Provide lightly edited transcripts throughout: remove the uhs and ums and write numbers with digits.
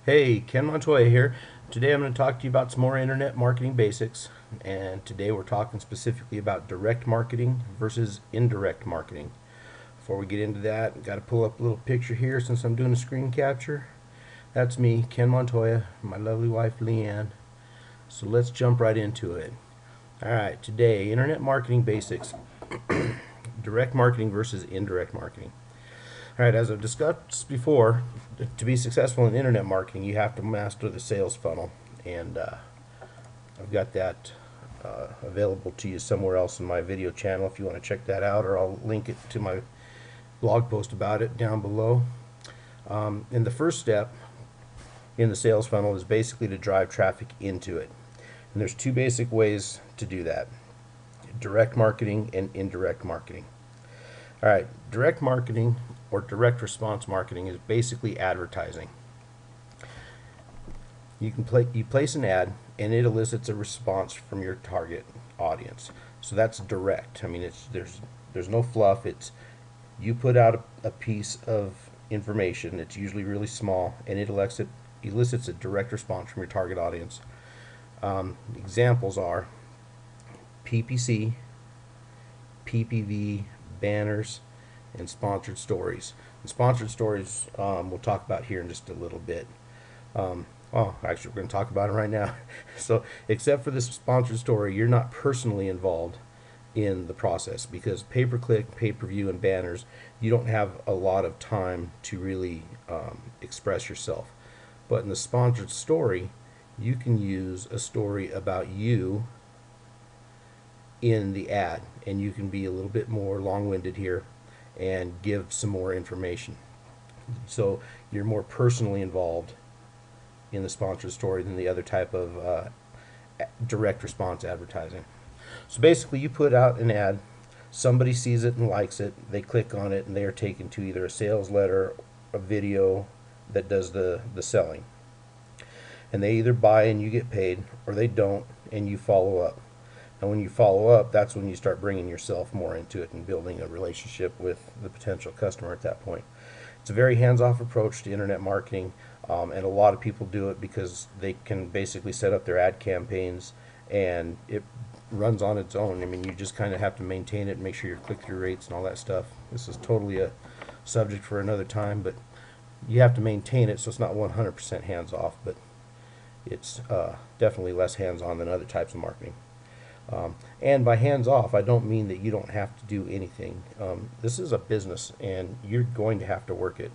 Hey, Ken Montoya here. Today I'm going to talk to you about some more internet marketing basics. And today we're talking specifically about direct marketing versus indirect marketing. Before we get into that, I've got to pull up a little picture here since I'm doing a screen capture. That's me, Ken Montoya, my lovely wife, Leanne. So let's jump right into it. All right, today, internet marketing basics direct marketing versus indirect marketing. All right, as I've discussed before, to be successful in internet marketing, you have to master the sales funnel, and I've got that available to you somewhere else in my video channel if you want to check that out, or I'll link it to my blog post about it down below. And the first step in the sales funnel is basically to drive traffic into it. And there's two basic ways to do that: direct marketing and indirect marketing. All right, direct marketing or direct response marketing is basically advertising. You place an ad and it elicits a response from your target audience. So that's direct. I mean, there's no fluff. It's you put out a piece of information. It's usually really small, and it elicits a direct response from your target audience. Examples are PPC, PPV, banners, and sponsored stories. And sponsored stories we'll talk about here in just a little bit. Actually, we're going to talk about it right now. So, except for this sponsored story, you're not personally involved in the process because pay-per-click, pay-per-view, and banners, you don't have a lot of time to really express yourself. But in the sponsored story, you can use a story about you in the ad, and you can be a little bit more long-winded here and give some more information. So you're more personally involved in the sponsored story than the other type of direct response advertising. So basically, you put out an ad, somebody sees it and likes it, they click on it, and they are taken to either a sales letter, a video that does the selling. And they either buy and you get paid, or they don't and you follow up. And when you follow up, that's when you start bringing yourself more into it and building a relationship with the potential customer at that point. It's a very hands-off approach to internet marketing, and a lot of people do it because they can basically set up their ad campaigns and it runs on its own. I mean, you just kind of have to maintain it and make sure your click-through rates and all that stuff. This is totally a subject for another time, but you have to maintain it so it's not 100% hands-off, but it's definitely less hands-on than other types of marketing. And by hands off, I don't mean that you don't have to do anything. This is a business, and you're going to have to work it.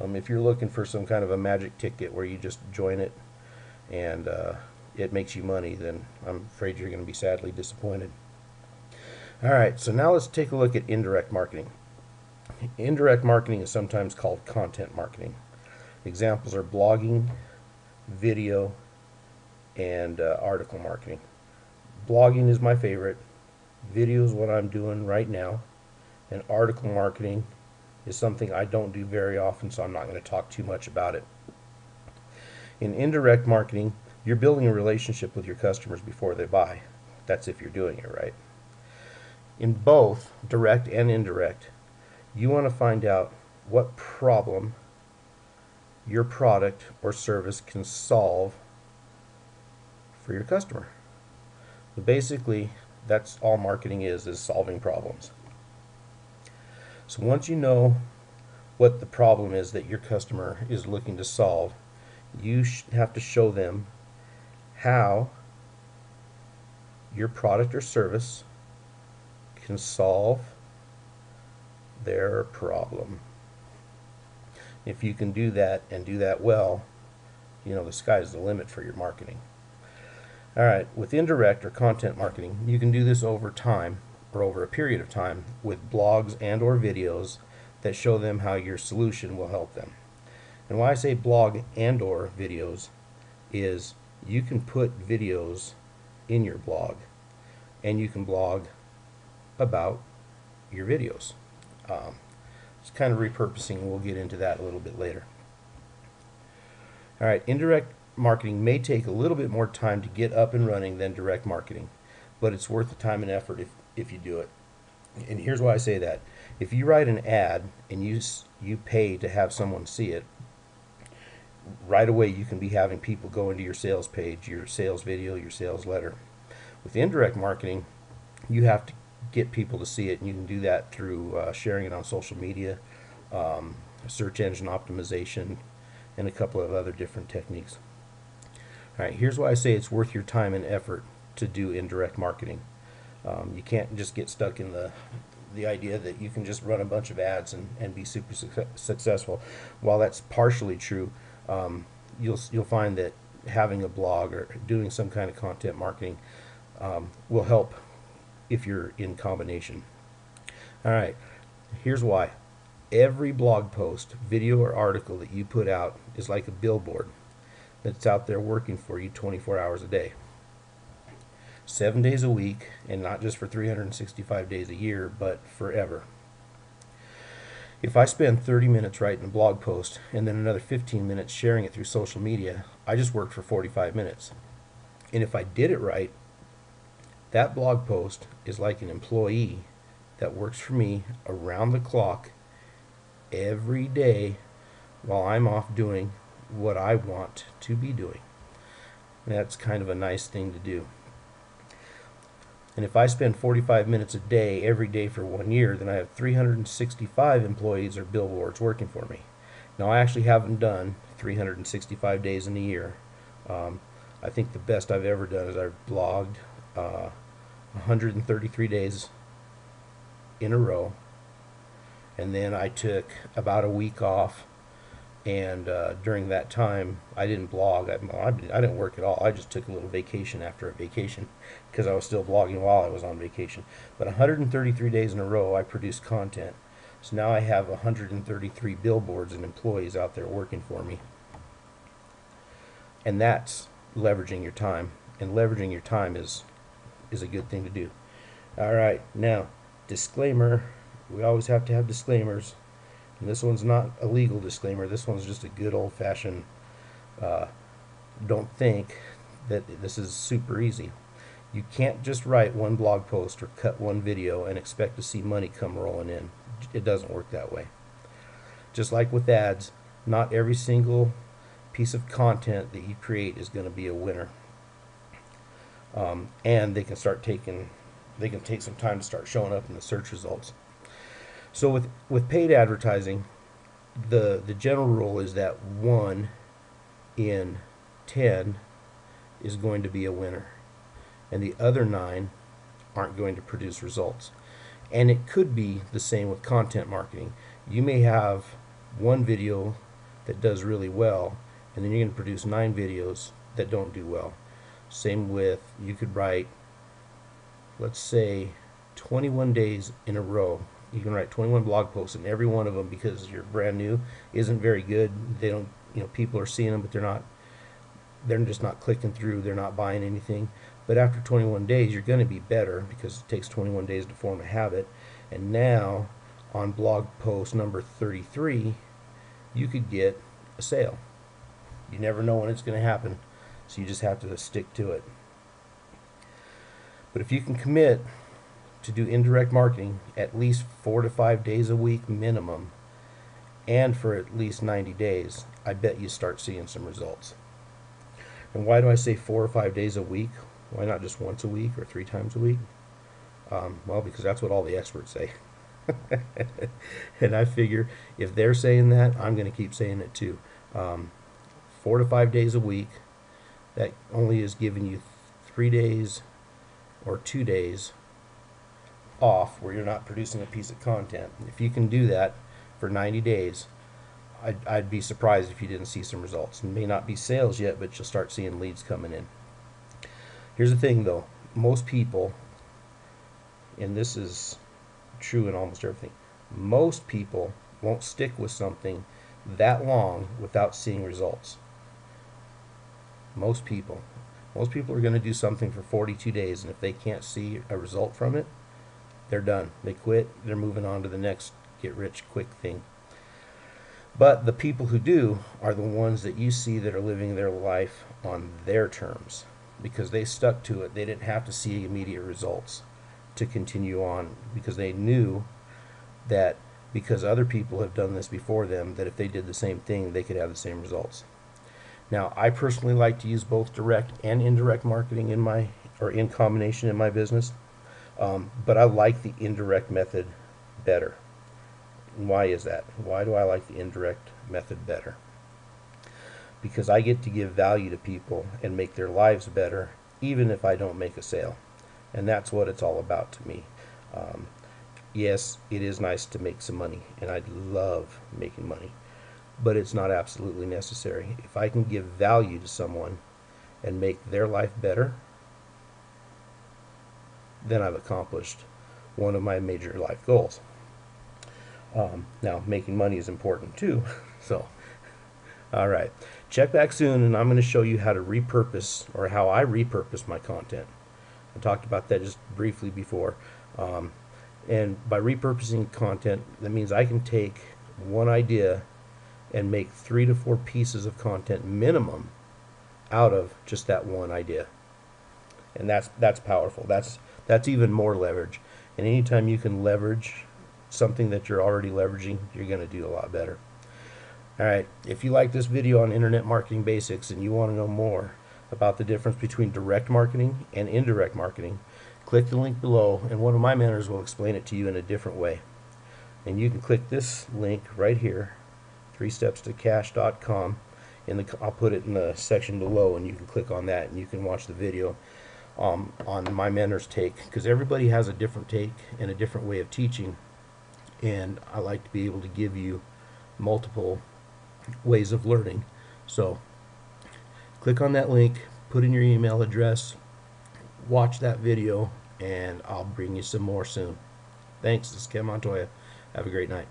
If you're looking for some kind of a magic ticket where you just join it and it makes you money, then I'm afraid you're going to be sadly disappointed. All right, so now let's take a look at indirect marketing. Indirect marketing is sometimes called content marketing. Examples are blogging, video, and article marketing. Blogging is my favorite. Video is what I'm doing right now. And article marketing is something I don't do very often, so I'm not going to talk too much about it. In indirect marketing, you're building a relationship with your customers before they buy. That's if you're doing it right. In both direct and indirect, you want to find out what problem your product or service can solve for your customer. So basically, that's all marketing is solving problems. So once you know what the problem is that your customer is looking to solve, you have to show them how your product or service can solve their problem. If you can do that and do that well, the sky's the limit for your marketing. All right, with indirect or content marketing, you can do this over time or over a period of time with blogs and or videos that show them how your solution will help them. And why I say blog and or videos is you can put videos in your blog and you can blog about your videos. It's kind of repurposing. We'll get into that a little bit later. All right, indirect marketing may take a little bit more time to get up and running than direct marketing, but it's worth the time and effort if you do it. And here's why I say that. If you write an ad and you pay to have someone see it, right away you can be having people go into your sales page, your sales video, your sales letter. With indirect marketing, you have to get people to see it, and you can do that through sharing it on social media, search engine optimization, and a couple of other different techniques. All right, here's why I say it's worth your time and effort to do indirect marketing. You can't just get stuck in the idea that you can just run a bunch of ads and be super successful. While that's partially true, you'll find that having a blog or doing some kind of content marketing will help if you're in combination. All right, here's why. Every blog post, video, or article that you put out is like a billboard that's out there working for you 24 hours a day, 7 days a week, and not just for 365 days a year, but forever. If I spend 30 minutes writing a blog post and then another 15 minutes sharing it through social media, I just worked for 45 minutes. And if I did it right, that blog post is like an employee that works for me around the clock every day while I'm off doing what I want to be doing. And that's kind of a nice thing to do. And if I spend 45 minutes a day every day for 1 year, then I have 365 employees or billboards working for me. Now, I actually haven't done 365 days in a year. I think the best I've ever done is I've blogged 133 days in a row, and then I took about a week off, and during that time I didn't blog. I didn't work at all. I just took a little vacation after a vacation because I was still blogging while I was on vacation. But 133 days in a row I produced content. So now I have 133 billboards and employees out there working for me. And that's leveraging your time. And leveraging your time is a good thing to do. All right, now, disclaimer. We always have to have disclaimers. And this one's not a legal disclaimer. This one's just a good old-fashioned, don't think that this is super easy. You can't just write one blog post or cut one video and expect to see money come rolling in. It doesn't work that way. Just like with ads, not every single piece of content that you create is going to be a winner. And they can take some time to start showing up in the search results. So with paid advertising, the general rule is that 1 in 10 is going to be a winner, and the other 9 aren't going to produce results. And it could be the same with content marketing. You may have one video that does really well, and then you're going to produce 9 videos that don't do well. Same with, you could write, let's say, 21 days in a row. You can write 21 blog posts, and every one of them, because you're brand new, isn't very good. They don't, people are seeing them, but they're just not clicking through. They're not buying anything. But after 21 days, you're going to be better because it takes 21 days to form a habit. And now, on blog post number 33, you could get a sale. You never know when it's going to happen, so you just have to stick to it. But if you can commit to do indirect marketing at least 4 to 5 days a week minimum, and for at least 90 days, I bet you start seeing some results. And why do I say 4 or 5 days a week? Why not just once a week or 3 times a week? Well, because that's what all the experts say. And I figure if they're saying that, I'm going to keep saying it too. 4 to 5 days a week, that only is giving you 3 days or 2 days off where you're not producing a piece of content. If you can do that for 90 days, I'd be surprised if you didn't see some results. It may not be sales yet, but you'll start seeing leads coming in. Here's the thing though, most people, and this is true in almost everything, most people won't stick with something that long without seeing results. Most people are going to do something for 42 days, and if they can't see a result from it, they're done. They quit. They're moving on to the next get-rich-quick thing. But the people who do are the ones that you see that are living their life on their terms because they stuck to it. They didn't have to see immediate results to continue on because they knew that because other people have done this before them, that if they did the same thing, they could have the same results. Now, I personally like to use both direct and indirect marketing in combination in my business, but I like the indirect method better. And why is that? Why do I like the indirect method better? Because I get to give value to people and make their lives better, even if I don't make a sale. And that's what it's all about to me. Um, yes, it is nice to make some money, and I love making money, but it's not absolutely necessary. If I can give value to someone and make their life better, then I've accomplished one of my major life goals. Now, making money is important too. So, all right. Check back soon, and I'm going to show you how to repurpose, or how I repurpose my content. I talked about that just briefly before. And by repurposing content, that means I can take one idea and make 3 to 4 pieces of content minimum out of just that one idea. And that's powerful. That's even more leverage. And anytime you can leverage something that you're already leveraging, you're going to do a lot better. All right, if you like this video on internet marketing basics and you want to know more about the difference between direct marketing and indirect marketing, click the link below and one of my mentors will explain it to you in a different way. And you can click this link right here, 3stepstocash.com. I'll put it in the section below, and you can click on that and you can watch the video on my mentor's take, because everybody has a different take and a different way of teaching, and I like to be able to give you multiple ways of learning. So click on that link, put in your email address, watch that video, and I'll bring you some more soon. Thanks. This is Ken Montoya. Have a great night.